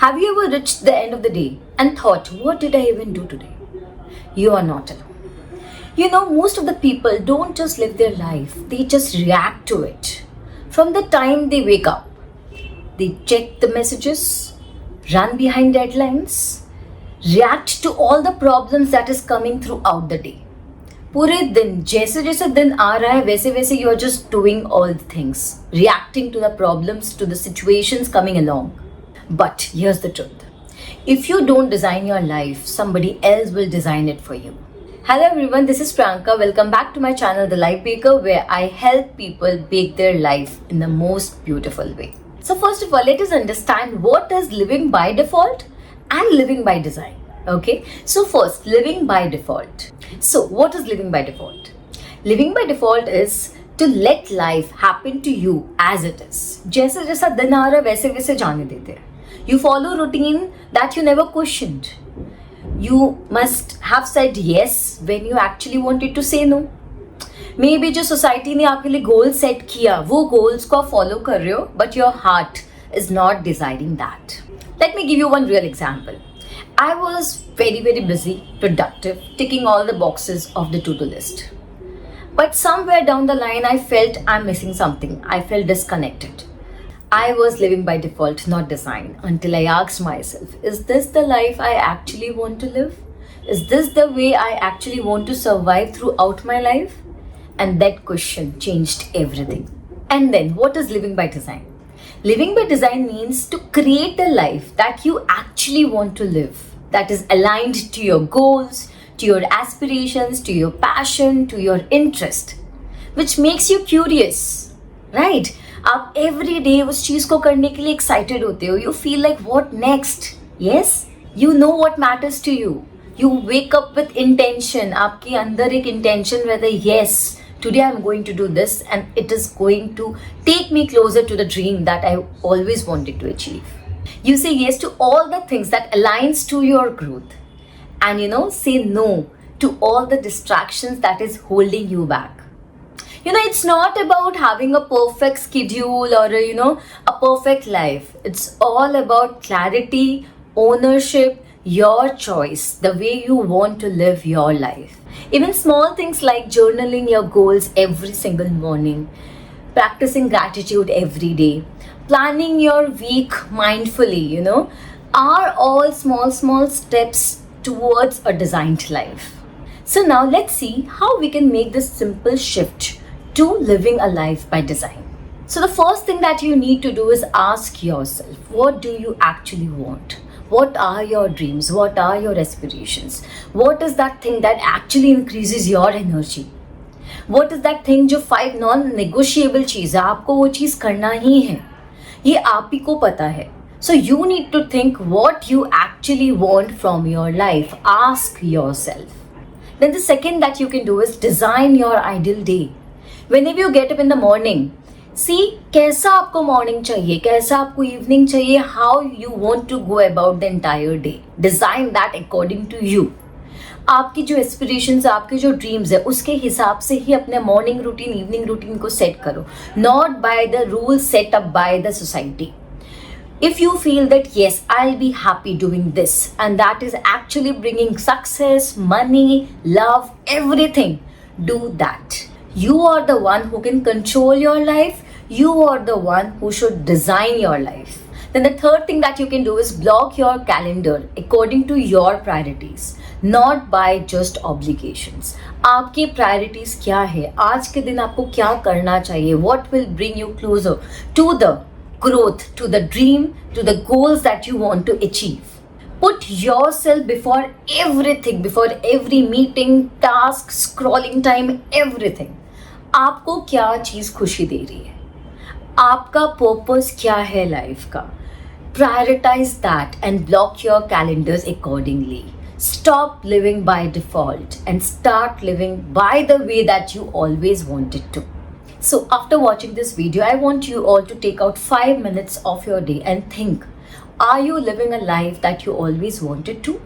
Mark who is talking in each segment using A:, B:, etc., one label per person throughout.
A: Have you ever reached the end of the day and thought, what did I even do today? You are not alone. Most of the people don't just live their life, they just react to it. From the time they wake up, they check the messages, run behind deadlines, react to all the problems that is coming throughout the day. पूरे दिन जैसे जैसे दिन आ रहा है वैसे वैसे you are just doing all the things, reacting to the problems, to the situations coming along. But here's the truth. If you don't design your life, somebody else will design it for you. Hello everyone, this is Priyanka. Welcome back to my channel, The Life Baker, where I help people bake their life in the most beautiful way. So first of all, let us understand what is living by default and living by design. Okay, so first, living by default. So what is living by default? Living by default is to let life happen to you as it is. जैसे जैसा दिन आ रहा है वैसे वैसे जाने देते हैं. You follow routine that you never questioned. You must have said yes when you actually wanted to say no. Maybe जो society ने आपके लिए goal set किया, वो goals को आप follow कर रहे हो, but your heart is not deciding that. Let me give you one real example. I was very busy, productive, ticking all the boxes of the to-do list. But somewhere down the line, I felt I'm missing something. I felt disconnected. I was living by default, not design, until I asked myself, is this the life I actually want to live? Is this the way I actually want to survive throughout my life? And that question changed everything. And then, what is living by design? Living by design means to create a life that you actually want to live, that is aligned to your goals, to your aspirations, to your passion, to your interest, which makes you curious, right? आप every day उस चीज को करने के लिए excited होते हो. You feel like what next? Yes, you know what matters to you. You wake up with intention. आपके अंदर एक intention रहता है. Yes, today I'm going to do this, and it is going to take me closer to the dream that I always wanted to achieve. You say yes to all the things that aligns to your growth, and say no to all the distractions that is holding you back. It's not about having a perfect schedule or a perfect life. It's all about clarity, ownership, your choice, the way you want to live your life. Even small things like journaling your goals every single morning, practicing gratitude every day, planning your week mindfully, are all small steps towards a designed life. So now let's see how we can make this simple shift to living a life by design. So the first thing that you need to do is ask yourself, what do you actually want? What are your dreams? What are your aspirations? What is that thing that actually increases your energy? What is that thing जो 5 non-negotiable चीज़ है, आपको वो चीज़ करना ही है, ये आप ही को पता है. So you need to think what you actually want from your life. Ask yourself. Then the second that you can do is design your ideal day. Whenever you get up in the morning, see कैसा आपको morning चाहिए, कैसा आपको evening चाहिए, how you want to go about the entire day. Design that according to you. आपकी जो aspirations, आपके जो dreams है, उसके हिसाब से ही अपने morning routine, evening routine को set करो. Not by the rules set up by the society. If you feel that yes, I'll be happy doing this, and that is actually bringing success, money, love, everything, do that. You are the one who can control your life. You are the one who should design your life. Then the third thing that you can do is block your calendar according to your priorities, not by just obligations. आपकी priorities क्या है? आज के दिन आपको क्या करना चाहिए? What will bring you closer to the growth, to the dream, to the goals that you want to achieve? Put yourself before everything, before every meeting, task, scrolling time, everything. आपको क्या चीज़ खुशी दे रही है? आपका पर्पस क्या है life का? Prioritize that and block your calendars accordingly. Stop living by default and start living by the way that you always wanted to. So after watching this video, I want you all to take out 5 minutes of your day and think, are you living a life that you always wanted to?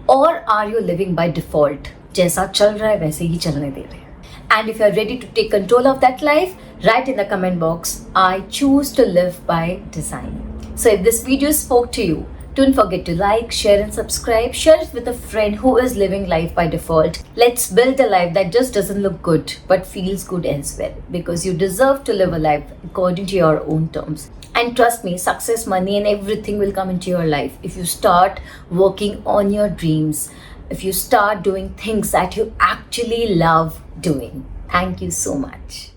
A: Or are you living by default? जैसा चल रहा है वैसे ही चलने दे रहे हैं. And if you are ready to take control of that life, write in the comment box, I choose to live by design. So if this video spoke to you, Don't forget to like, share, and subscribe. Share it with a friend who is living life by default. Let's build a life that just doesn't look good but feels good as well, because you deserve to live a life according to your own terms. And trust me, success, money, and everything will come into your life if you start working on your dreams, if you start doing things that you actually love doing. Thank you so much.